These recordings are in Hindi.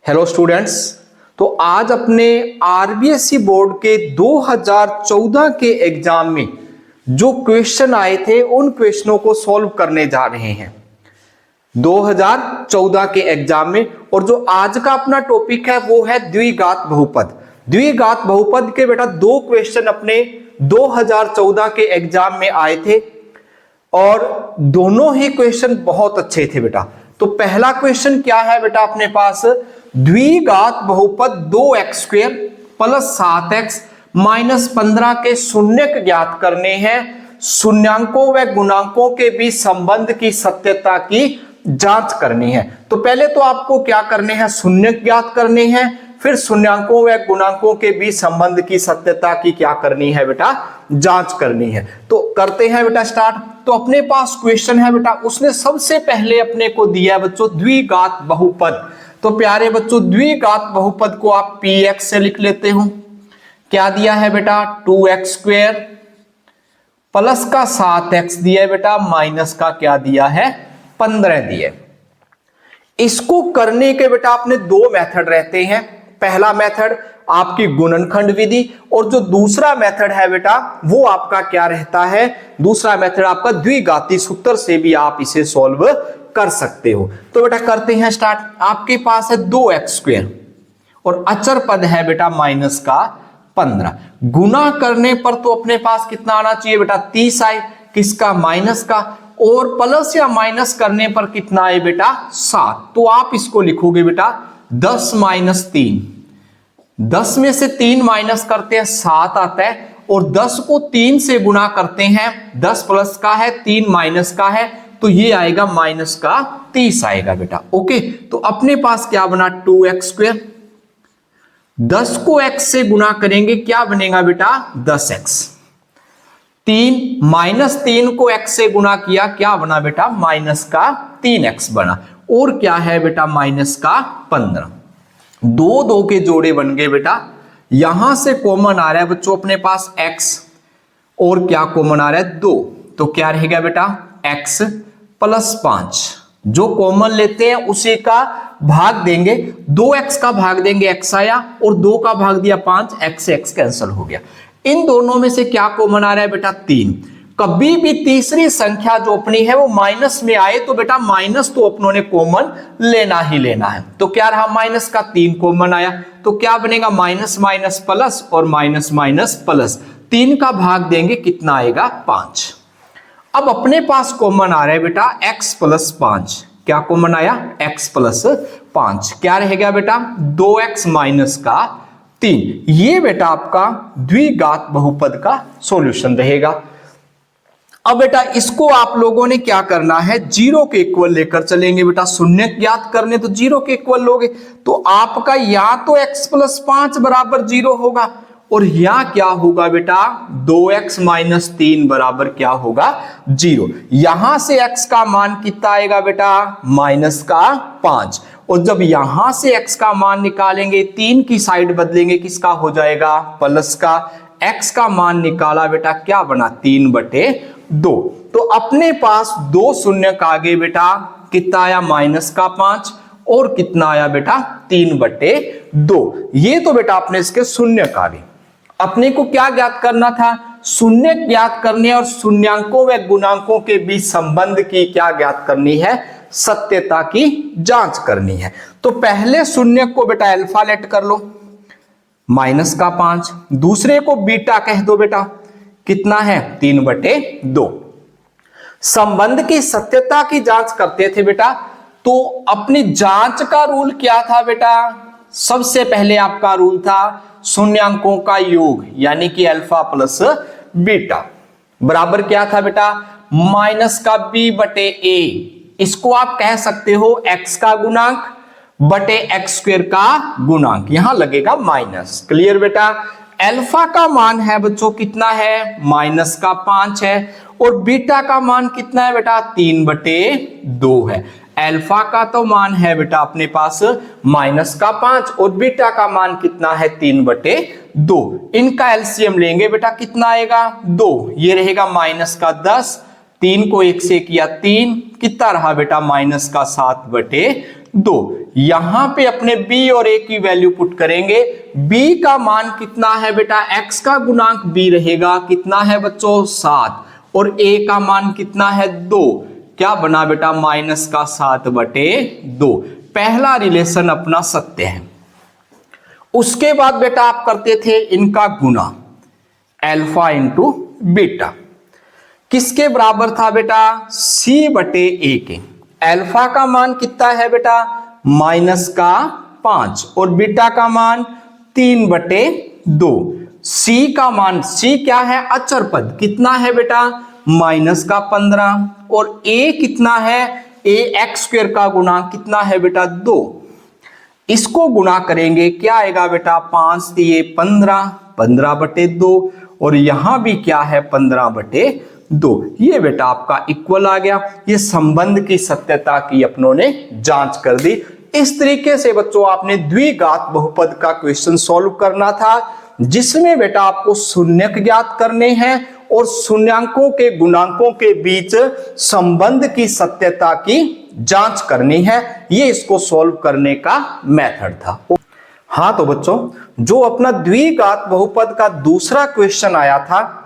Hello students. तो आज अपने आरबीएसई बोर्ड के 2014 के एग्जाम में जो क्वेश्चन आए थे उन क्वेश्चनों को सॉल्व करने जा रहे हैं 2014 के एग्जाम में। और जो आज का अपना टॉपिक है वो है द्विघात बहुपद। द्विघात बहुपद के बेटा दो क्वेश्चन अपने 2014 के एग्जाम में आए थे और दोनों ही क्वेश्चन बहुत अच्छे थे बेटा। तो पहला क्वेश्चन क्या है बेटा अपने पास, द्विघात बहुपद 2x² प्लस 7x माइनस 15 के शून्यक ज्ञात करने हैं। शून्यांकों व गुणांकों के बीच संबंध की सत्यता की जांच करनी है। तो पहले तो आपको क्या करने हैं, शून्यक ज्ञात करने हैं, फिर शून्यांकों व गुणांकों के बीच संबंध की सत्यता की क्या करनी है बेटा, जांच करनी है। तो करते हैं बेटा स्टार्ट। तो अपने पास क्वेश्चन है बेटा, उसने सबसे पहले अपने को दिया बच्चों द्विघात बहुपद। तो प्यारे बच्चों द्विघात बहुपद को आप px से लिख लेते हो। क्या दिया है बेटा, 2x² प्लस का 7x दिया है बेटा, माइनस का क्या दिया है, 15 दिया। इसको करने के बेटा अपने दो मेथड रहते हैं। पहला मेथड आपकी गुणनखंड विधि और जो दूसरा मेथड है बेटा वो आपका क्या रहता है, दूसरा मेथड आपका द्विघाती सूत्र से भी आप इसे सॉल्व कर सकते हो। तो बेटा करते हैं स्टार्ट। आपके पास है 2x² और अचर पद है बेटा माइनस का 15। गुना करने पर तो अपने पास कितना आना चाहिए बेटा, 30 आए, किसका, माइनस का। और प्लस या माइनस करने पर कितना आए बेटा, 7। तो आप इसको लिखोगे बेटा 10 माइनस 3। 10 में से 3 माइनस करते हैं 7 आता है और 10 को 3 से गुना करते हैं, 10 प्लस का है 3 माइनस का है, तो ये आएगा माइनस का 30 आएगा बेटा। ओके, तो अपने पास क्या बना 2x²। 10 को x से गुना करेंगे क्या बनेगा बेटा, 10x। 3 माइनस 3 को x से गुना किया क्या बना बेटा, माइनस का 3x बना। और क्या है बेटा, माइनस का 15। दो के जोड़े बन गए बेटा। यहां से कॉमन आ रहा है बच्चों अपने पास x और क्या कॉमन आ रहा है 2। तो क्या रहेगा बेटा, x प्लस 5। जो कॉमन लेते हैं उसी का भाग देंगे, 2x का भाग देंगे, x आया, और 2 का भाग दिया 5, x से x कैंसिल हो गया। इन दोनों में से क्या कॉमन आ रहा है बेटा, 3। कभी भी तीसरी संख्या जो अपनी है वो माइनस में आए तो बेटा माइनस तो अपनों ने कॉमन लेना ही लेना है। तो क्या रहा, माइनस का 3 कॉमन आया, तो क्या बनेगा, माइनस माइनस प्लस और माइनस माइनस प्लस। 3 का भाग देंगे कितना आएगा, 5। अब अपने पास कॉमन आ रहा है बेटा x प्लस 5। क्या कॉमन आया, x प्लस 5। क्या रहेगा बेटा, 2x माइनस का 3। ये बेटा आपका द्विघात बहुपद का सॉल्यूशन रहेगा। अब बेटा इसको आप लोगों ने क्या करना है, 0 के इक्वल लेकर चलेंगे बेटा। शून्य ज्ञात करने तो 0 के इक्वल लोगे, तो आपका या तो x प्लस 5 बराबर 0 होगा और यहाँ क्या होगा बेटा, 2x माइनस 3 बराबर क्या होगा, 0। यहां से x का मान कितना आएगा बेटा, माइनस का 5। और जब यहां से x का मान निकालेंगे 3 की साइड बदलेंगे, किसका हो जाएगा, प्लस का। x का मान निकाला बेटा, क्या बना, 3/2। तो अपने पास 2 शून्य आ गए बेटा, कितना आया, माइनस का 5 और कितना आया बेटा, 3/2। ये तो बेटा अपने इसके शून्य आ गए। अपने को क्या ज्ञात करना था, शून्य ज्ञात करने और शून्यांकों व गुणांकों के बीच संबंध की क्या ज्ञात करनी है, सत्यता की जांच करनी है। तो पहले शून्य को बेटा अल्फा लेट कर लो, माइनस का 5। दूसरे को बीटा कह दो बेटा, कितना है, 3/2। संबंध की सत्यता की जांच करते थे बेटा, तो अपनी जांच का रूल क्या था बेटा, सबसे पहले आपका रूल था शून्यांकों का योग, यानी कि अल्फा प्लस बीटा बराबर क्या था बेटा, माइनस का b/a। इसको आप कह सकते हो x का गुणांक बटे x² का गुणांक, यहां लगेगा माइनस। क्लियर बेटा। अल्फा का मान है बच्चों कितना है, माइनस का 5 है, और बीटा का मान कितना है बेटा, 3/2 है। अल्फा का तो मान है बेटा अपने पास माइनस का 5 और बीटा का मान कितना है, 3/2। इनका एलसीएम लेंगे बेटा, कितना आएगा, 2। ये रहेगा माइनस का 10, 3 को 1 से किया 3, कितना रहा बेटा, -7/2। यहां पे अपने b और a की वैल्यू पुट करेंगे। b का मान कितना है बेटा, x का गुणांक b रहेगा, कितना है बच्चों 7, और a का मान कितना है 2, क्या बना बेटा -7/2। पहला रिलेशन अपना सत्य है। उसके बाद बेटा आप करते थे इनका गुना, अल्फा इंटू बीटा, किसके बराबर था बेटा, c/a के। अल्फा का मान कितना है बेटा -5 और बीटा का मान 3/2। c का मान, c क्या है अचर पद, कितना है बेटा -15, और a कितना है, a x² का गुणांक कितना है बेटा 2। इसको गुणा करेंगे, क्या आएगा बेटा 5 दिए 15, 15/2, और यहां भी क्या है 15/2। ये बेटा आपका इक्वल आ गया। ये संबंध की सत्यता की अपनों ने जांच कर दी। इस तरीके से बच्चों आपने द्विघात बहुपद का क्वेश्चन सॉल्व करना था, जिसमें बेटा आपको शून्यक ज्ञात करने हैं और शून्यांकों के गुणांकों के बीच संबंध की सत्यता की जांच करनी है। ये इसको सॉल्व करने का मेथड था। हाँ तो बच्चों, जो अपना द्विघात बहुपद का दूसरा क्वेश्चन आया था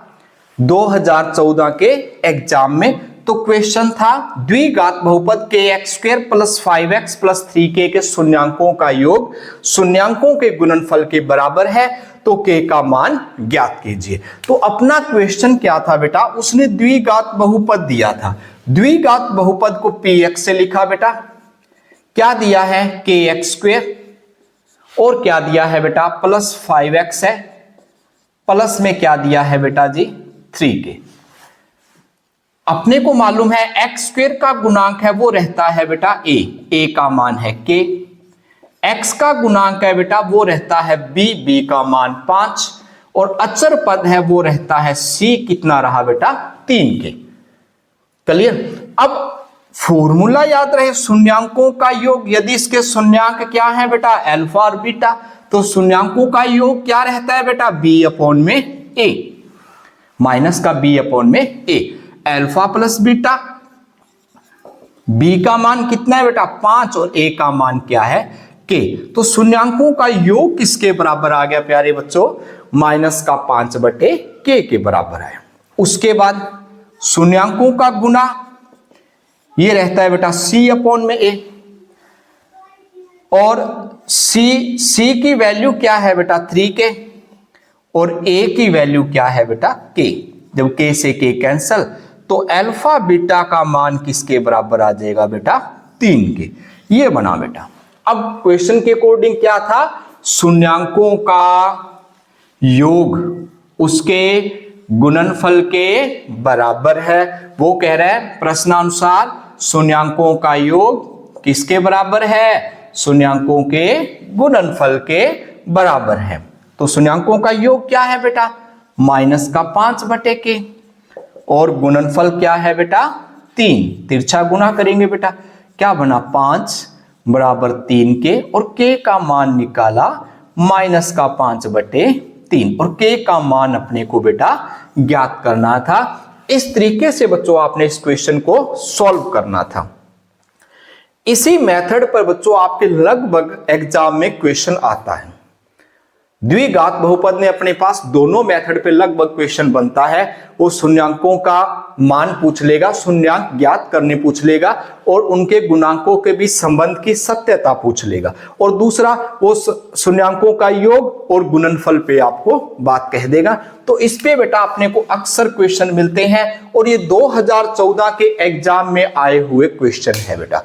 2014 के एग्जाम में, तो क्वेश्चन था द्विघात बहुपद kx² + 5x + 3k के शून्यांकों का योग शून्यांकों के गुणनफल के बराबर है, तो k का मान ज्ञात कीजिए। तो अपना क्वेश्चन क्या था बेटा, उसने द्विघात बहुपद दिया था। द्विघात बहुपद को px से लिखा बेटा, क्या दिया है kx², और क्या दिया है बेटा +5x है, प्लस में क्या दिया है बेटा जी 3k। अपने को मालूम है x² का गुणांक है वो रहता है बेटा a का मान है k, x का गुणांक है बेटा वो रहता है b का मान 5, और अचर पद है वो रहता है c, कितना रहा बेटा 3k। क्लियर। अब फॉर्मूला याद रहे, शून्यांकों का योग, यदि इसके शून्यांक क्या है बेटा अल्फा और बीटा, तो शून्यांकों का योग क्या रहता है बेटा b/a, माइनस का b/a, alpha plus beta. b का मान कितना है बेटा 5 और a का मान क्या है k। तो शून्यांकों का योग किसके बराबर आ गया प्यारे बच्चों, -5/k के बराबर है। उसके बाद शून्यांकों का गुना, ये रहता है बेटा c/a, और c की वैल्यू क्या है बेटा 3k, और a की वैल्यू क्या है बेटा k। जब k से k कैंसल, तो अल्फा बीटा का मान किसके बराबर आ जाएगा बेटा 3k। ये बना बेटा। अब क्वेश्चन के अकॉर्डिंग क्या था, शून्यांकों का योग उसके गुणनफल के बराबर है। वो कह रहा है प्रश्नानुसार शून्यांकों का योग किसके बराबर है, शून्यांकों के गुणनफल के बराबर है। तो शून्यांकों का योग क्या है बेटा -5/k, और गुणनफल क्या है बेटा 3, तिरछा गुना करेंगे बेटा, क्या बना 5 = 3k, और k का मान निकाला -5/3, और k का मान अपने को बेटा ज्ञात करना था। इस तरीके से बच्चों आपने इस क्वेश्चन को सॉल्व करना था। इसी मेथड पर बच्चों आपके लगभग एग्जाम में क्वेश्चन आता है। द्विघात बहुपद में अपने पास दोनों मेथड पे लगभग क्वेश्चन बनता है। वो शून्यांकों का मान पूछ लेगा, शून्यांक ज्ञात करने पूछ लेगा, और उनके गुणांकों के बीच संबंध की सत्यता पूछ लेगा, और दूसरा वो शून्यांकों का योग और गुणनफल पे आपको बात कह देगा। तो इस पे बेटा अपने को अक्सर क्वेश्चन मिलते हैं, और ये 2014 के एग्जाम में आए हुए क्वेश्चन है बेटा।